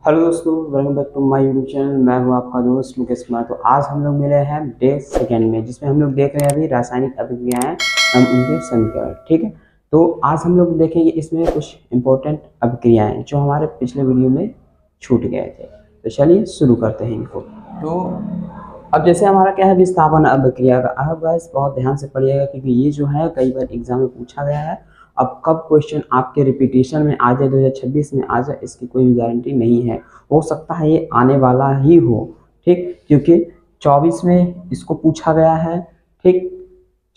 Hello दोस्तों, welcome back to my YouTube channel. मैं हूं आपका दोस्त मुकेश कुमार। तो आज हम लोग मिले हैं डे सेकेंड में, जिसमें हम लोग देख रहे हैं अभी रासायनिक अभिक्रियाएं हम उनके समीकरण। ठीक है, तो आज हम लोग देखेंगे इसमें कुछ इंपॉर्टेंट अभिक्रियाएं जो हमारे पिछले वीडियो में छूट गए थे। तो चलिए शुरू करते हैं इनको। तो अब जैसे हमारा क्या है विस्थापन अभिक्रिया का। अब गाइस बहुत ध्यान से पढ़िएगा क्योंकि ये जो है कई बार एग्जाम में पूछा गया है। अब कब क्वेश्चन आपके रिपीटेशन में आ जाए, 2026 में आ जाए, इसकी कोई गारंटी नहीं है। हो सकता है ये आने वाला ही हो। ठीक, क्योंकि 24 में इसको पूछा गया है। ठीक,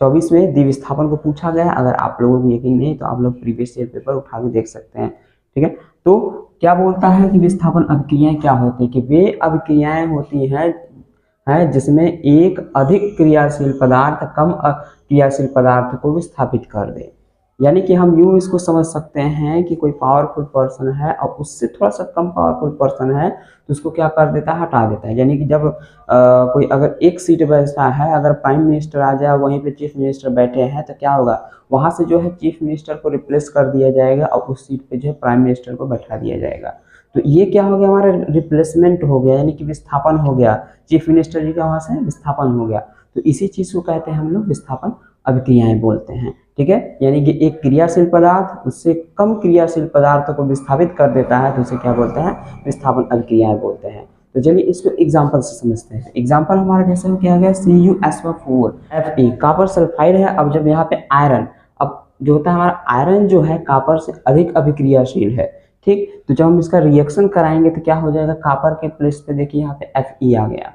24 में द्विविस्थापन को पूछा गया है। अगर आप लोगों को यकीन नहीं तो आप लोग प्रीवियस ईयर पेपर उठा के देख सकते हैं। ठीक है, तो क्या बोलता है कि विस्थापन अभिक्रियाएं क्या होती है, कि वे अभिक्रियाएं होती हैं जिसमें एक अधिक क्रियाशील पदार्थ कम क्रियाशील पदार्थ को विस्थापित कर दे। यानी कि हम यूं इसको समझ सकते हैं कि कोई पावरफुल पर्सन है और उससे थोड़ा सा कम पावरफुल पर्सन है तो उसको क्या कर देता है, हटा देता है। यानी कि जब कोई अगर एक सीट बैठता है, अगर प्राइम मिनिस्टर आ जाए वहीं पे चीफ मिनिस्टर बैठे हैं तो क्या होगा, वहां से जो है चीफ मिनिस्टर को रिप्लेस कर दिया जाएगा और उस सीट पे जो है प्राइम मिनिस्टर को बैठा दिया जाएगा। तो ये क्या हो गया, हमारा रिप्लेसमेंट हो गया, यानी कि विस्थापन हो गया। चीफ मिनिस्टर जी का वहां से विस्थापन हो गया। तो इसी चीज को कहते हैं हम लोग विस्थापन अभिक्रियाएं बोलते हैं। ठीक है, यानी कि एक क्रियाशील पदार्थ उससे कम क्रियाशील पदार्थ को विस्थापित कर देता है तो उसे क्या बोलते हैं, विस्थापन अभिक्रियाएं बोलते हैं। तो चलिए इसको एग्जांपल से समझते हैं। एग्जांपल हमारा जैसे क्या गया, CuSO4 Fe कॉपर सल्फाइड है। अब जब यहाँ पे आयरन, अब जो होता है हमारा आयरन जो है कॉपर से अधिक अभिक्रियाशील है। ठीक, तो जब हम इसका रिएक्शन कराएंगे तो क्या हो जाएगा, कॉपर के प्लेस पे देखिए यहाँ पे Fe आ गया।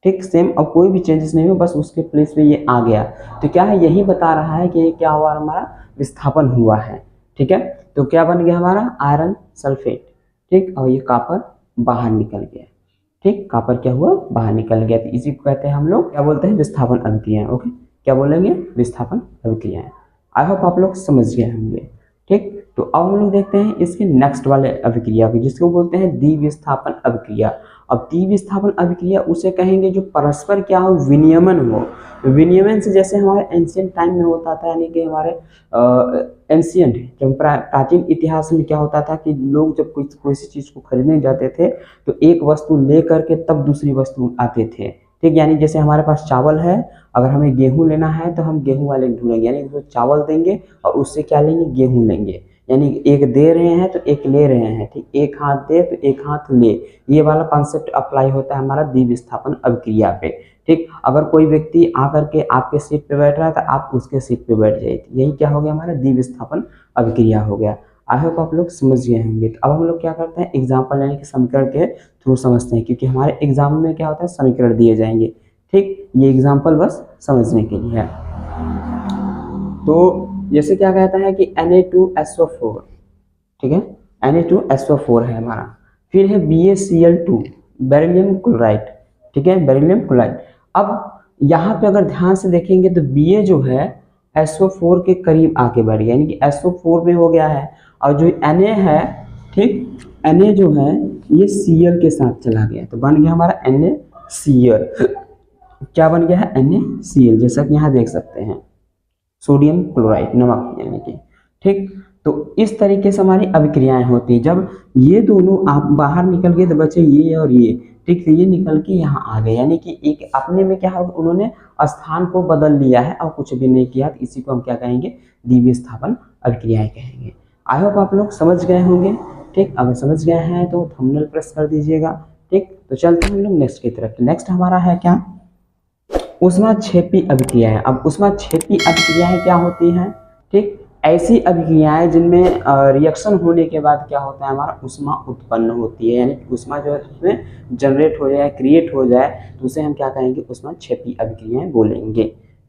ठीक, सेम, अब कोई भी चेंजेस नहीं हो, बस उसके प्लेस पे ये आ गया। तो क्या है, यही बता रहा है कि ये क्या हुआ, हमारा विस्थापन हुआ है। ठीक है, तो क्या बन गया हमारा आयरन सल्फेट। ठीक, और ये कॉपर बाहर निकल गया। ठीक, कॉपर क्या हुआ, बाहर निकल गया। तो इसी को कहते हैं हम लोग क्या बोलते हैं, विस्थापन अभिक्रियाएं। ओके, क्या बोलेंगे, विस्थापन अभिक्रियाएं। आई होप आप लोग समझ गए होंगे। ठीक, तो अब हम लोग देखते हैं इसके नेक्स्ट वाले अभिक्रिया को, जिसको बोलते हैं द्विविस्थापन अभिक्रिया। अब द्विविस्थापन अभिक्रिया उसे कहेंगे जो परस्पर क्या हो, विनियमन हो। विनियमन से जैसे हमारे एंशियंट टाइम में होता था, यानी कि हमारे एंशियंट जब प्राचीन इतिहास में क्या होता था कि लोग जब कोई सी चीज को खरीदने जाते थे तो एक वस्तु ले करके तब दूसरी वस्तु आते थे। ठीक, यानी जैसे हमारे पास चावल है, अगर हमें गेहूं लेना है तो हम गेहूं वाले ढूंढेंगे, यानी उसको चावल देंगे और उससे क्या लेंगे, गेहूं लेंगे। यानी एक दे रहे हैं तो एक ले रहे हैं। ठीक, एक हाथ दे तो एक हाथ ले, ये वाला कॉन्सेप्ट अप्लाई होता है हमारा द्विविस्थापन अभिक्रिया पे। ठीक, अगर कोई व्यक्ति आकर के आपके सीट पे बैठ रहा है तो आप उसके सीट पे बैठ जाइए, यही क्या हो गया, हमारा द्विविस्थापन अभिक्रिया हो गया। आई होप आप लोग समझ गए होंगे। तो अब हम लोग क्या करते हैं, एग्जाम्पल यानी कि समीकरण के थ्रू समझते हैं, क्योंकि हमारे एग्जाम में क्या होता है, समीकरण दिए जाएंगे। ठीक, ये एग्जाम्पल बस समझने के लिए है। तो जैसे क्या कहता है कि Na2SO4, ठीक है, Na2SO4 है हमारा। फिर है BaCl2 बेरिलियम क्लोराइड। ठीक है, बेरिलियम क्लोराइड। अब यहाँ पे अगर ध्यान से देखेंगे तो Ba जो है SO4 के करीब आके बैठ गया, यानी कि SO4 में हो गया है। और जो Na है, ठीक, Na जो है ये Cl के साथ चला गया तो बन गया हमारा NaCl। क्या बन गया है, NaCl, जैसा कि यहाँ देख सकते हैं, सोडियम क्लोराइड, नमक यानी कि। ठीक, तो इस तरीके से हमारी अभिक्रियाएं होती है। जब ये दोनों आप बाहर निकल गए तो बचे ये और ये। ठीक, तो ये निकल के यहाँ आ गए, यानी कि एक अपने में क्या होगा, उन्होंने स्थान को बदल लिया है और कुछ भी नहीं किया। तो इसी को हम क्या कहेंगे, द्विविस्थापन अभिक्रियाएं कहेंगे। आई होप आप लोग समझ गए होंगे। ठीक, अगर समझ गए हैं तो थंबनेल प्रेस कर दीजिएगा। ठीक, तो चलते हैं हम लोग नेक्स्ट की तरफ। नेक्स्ट हमारा है क्या, ऊष्माक्षेपी अभिक्रियाएं। अब ऊष्माक्षेपी अभिक्रियाएं क्या होती हैं, ठीक, ऐसी अभिक्रियाएं जिनमें रिएक्शन होने के बाद क्या होता है, हमारा ऊष्मा उत्पन्न होती है, यानी कि ऊष्मा जो है उसमें जनरेट हो जाए, क्रिएट हो जाए, तो उसे हम क्या कहेंगे, ऊष्माक्षेपी अभिक्रियाएं बोलेंगे।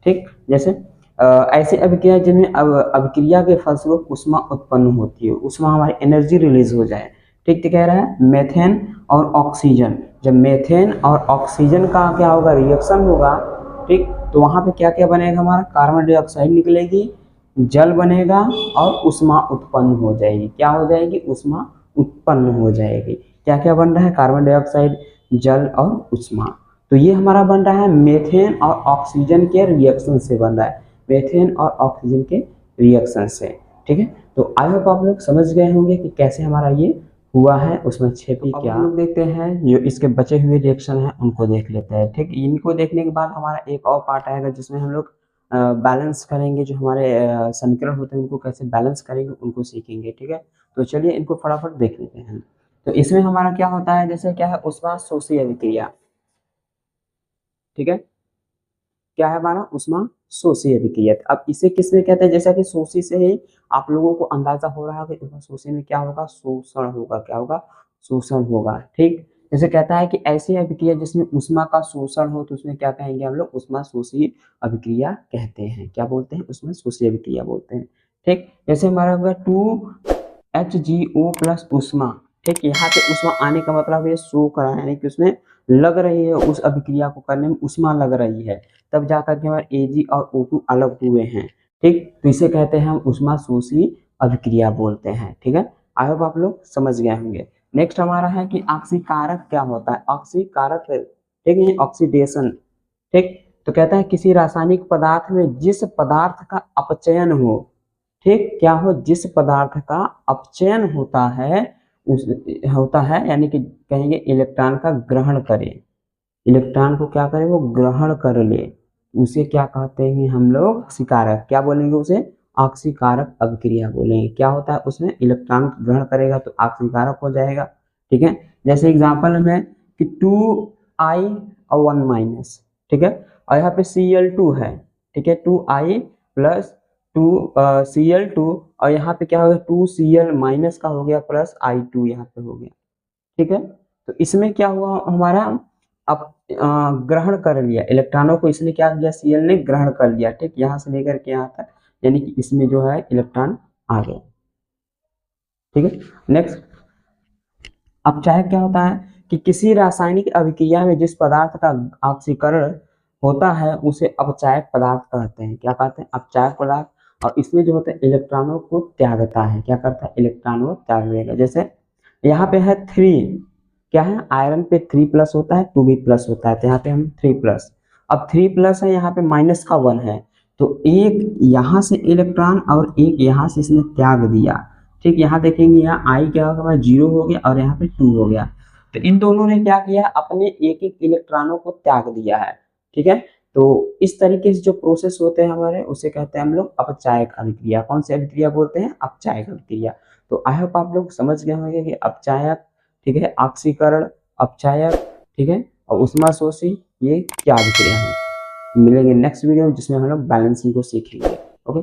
ठीक, जैसे ऐसी अभिक्रियाएं जिनमें अभिक्रिया के फलस्वरूप ऊष्मा उत्पन्न होती है, ऊष्मा हमारी एनर्जी रिलीज हो जाए। ठीक, तो कह रहा है मेथेन और ऑक्सीजन। जब मेथेन और ऑक्सीजन का क्या होगा, रिएक्शन होगा, ठीक, तो वहां पे क्या क्या बनेगा, हमारा कार्बन डाइऑक्साइड निकलेगी, जल बनेगा और ऊष्मा उत्पन्न हो जाएगी। क्या हो जाएगी, ऊष्मा उत्पन्न हो जाएगी। क्या क्या बन रहा है, कार्बन डाइऑक्साइड, जल और ऊष्मा। तो ये हमारा बन रहा है मेथेन और ऑक्सीजन के रिएक्शन से बन रहा है, मेथेन और ऑक्सीजन के रिएक्शन से। ठीक है, तो आई होप आप लोग समझ गए होंगे कि कैसे हमारा ये हुआ है उसमें छेपी क्या। हम लोग देखते हैं जो इसके बचे हुए रिएक्शन हैं उनको देख लेते हैं। ठीक, इनको देखने के बाद हमारा एक और पार्ट आएगा जिसमें हम लोग बैलेंस करेंगे, जो हमारे समीकरण होते हैं उनको कैसे बैलेंस करेंगे उनको सीखेंगे। ठीक है, तो चलिए इनको फटाफट देख लेते हैं। तो इसमें हमारा क्या होता है, जैसे क्या है उष्मा शोषी अभिक्रिया। ठीक है, क्या है हमारा उष्मा शोषी अभिक्रिया। अब इसे किसमें कहते हैं, जैसा कि शोषी से ही आप लोगों को अंदाजा हो रहा है कि उष्मा शोषी में क्या होगा, शोषण होगा। क्या होगा, शोषण होगा। ठीक, जैसे कहता है कि ऐसी अभिक्रिया जिसमें उष्मा का शोषण हो तो उसमें क्या कहेंगे हम लोग, उष्मा शोषी अभिक्रिया कहते हैं। क्या बोलते हैं, उष्मा शोषी अभिक्रिया बोलते हैं। ठीक, जैसे हमारा होगा 2HgO प्लस उष्मा। ठीक, यहाँ पे उष्मा आने का मतलब ये शो करा है, यानी कि उसमें लग रही है, उस अभिक्रिया को करने में उष्मा लग रही है, तब जाकर के हमारे Ag और O2 अलग हुए हैं। ठीक, तो इसे कहते हैं हम उष्मा शोषी अभिक्रिया बोलते हैं। ठीक है, आई होप आप लोग समझ गए होंगे। नेक्स्ट हमारा है कि ऑक्सीकारक क्या होता है। ऑक्सीकारक, ठीक है, ऑक्सीडेशन। ठीक, तो कहता है किसी रासायनिक पदार्थ में जिस पदार्थ का अपचयन हो, ठीक, क्या हो, जिस पदार्थ का अपचयन होता है उस होता है, यानी कि कहेंगे इलेक्ट्रॉन का ग्रहण करे, इलेक्ट्रॉन को क्या करे, वो ग्रहण कर ले, उसे क्या कहते हैं हम लोग, ऑक्सीकारक। क्या बोलेंगे उसे, ऑक्सीकारक अभिक्रिया बोलेंगे। क्या होता है उसमें इलेक्ट्रॉन ग्रहण करेगा तो ऑक्सीकारक हो जाएगा। ठीक है, जैसे एग्जांपल में कि 2I और 1 माइनस। ठीक है, और यहाँ पे Cl2 है। ठीक है, 2I प्लस 2Cl2, और यहाँ पे क्या हो गया, 2Cl माइनस का हो गया प्लस I2 यहाँ पे हो गया। ठीक है, तो इसमें क्या हुआ हमारा, अब ग्रहण कर लिया इलेक्ट्रॉनों को, इसने क्या किया, Cl ने ग्रहण कर लिया। ठीक, यहाँ से लेकर के यहाँ तक, यानी कि इसमें जो है इलेक्ट्रॉन आ गए। ठीक है, नेक्स्ट अपचायक क्या होता है कि किसी रासायनिक अभिक्रिया में जिस पदार्थ का ऑक्सीकरण होता है उसे अपचायक पदार्थ कहते हैं। क्या कहते हैं, अपचायक पदार्थ। और इसमें जो होता है इलेक्ट्रॉनों को त्यागता है। क्या करता है, इलेक्ट्रॉनों को त्याग देगा। जैसे यहाँ पे है 3, क्या है, आयरन पे 3 प्लस होता है, 2 भी प्लस होता है, तो यहाँ पे हम 3 प्लस। अब 3 प्लस है, यहाँ पे माइनस का 1 है, तो एक यहाँ से इलेक्ट्रॉन और एक यहाँ से इसने त्याग दिया। ठीक, यहाँ देखेंगे, यहाँ आई क्या होगा, 0 हो गया और यहाँ पे 2 हो गया, तो इन दोनों ने क्या किया, अपने एक एक इलेक्ट्रॉनों को त्याग दिया है। ठीक है, तो इस तरीके से जो प्रोसेस होते हैं हमारे, उसे कहते हैं हम लोग अपचायक अभिक्रिया। कौन सी अभिक्रिया बोलते हैं, अपचायक अभिक्रिया। तो आई होप आप लोग समझ गए होंगे कि अपचायक, ठीक है, ऑक्सीकरण, अपचायक, ठीक है, और उष्मा शोषी, ये क्या अभिक्रिया है। मिलेंगे नेक्स्ट वीडियो में जिसमें हम लोग बैलेंसिंग को सीखेंगे। ओके।